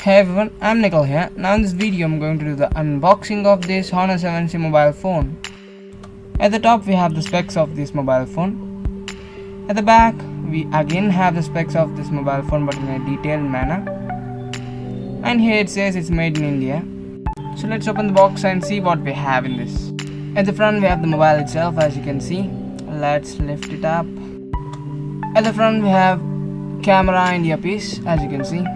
Hey everyone, I'm Nicole here. Now in this video I'm going to do the unboxing of this Honor 7C mobile phone. At the top we have the specs of this mobile phone. At the back we again have the specs of this mobile phone but in a detailed manner. And here it says it's made in India. So let's open the box and see what we have in this. At the front we have the mobile itself, as you can see. Let's lift it up. At the front we have camera and earpiece, as you can see.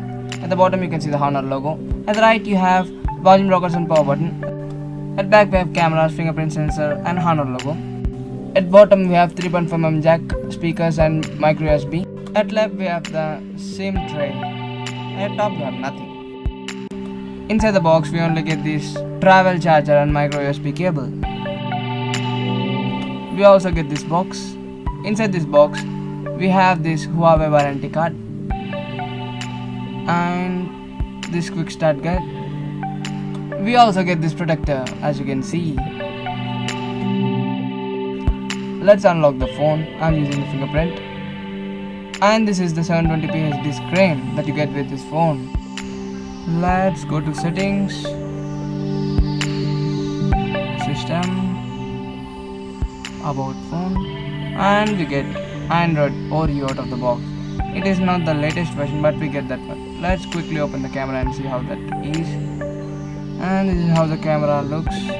At the bottom you can see the Honor logo. At the right you have volume rockers and power button. At the back we have cameras, fingerprint sensor and Honor logo. At bottom we have 3.5mm jack, speakers and micro USB. At left we have the SIM tray. At top we have nothing. Inside the box we only get this travel charger and micro USB cable. We also get this box. Inside this box we have this Huawei warranty card and this quick start guide. We also get this protector, as you can see. Let's unlock the phone. I'm using the fingerprint. And this is the 720p HD screen that you get with this phone. Let's go to settings, system, about phone, and we get Android Oreo out of the box. It is not the latest version but we get that one. Let's quickly open the camera and see how that is. And this is how the camera looks. Go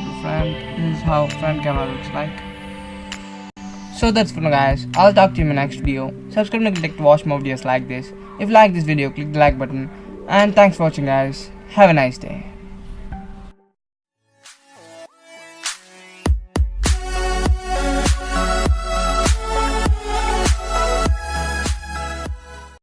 to front. This is how front camera looks like. So that's for now guys. I'll talk to you in my next video. Subscribe and click to watch more videos like this. If you like this video, click the like button. And thanks for watching guys. Have a nice day.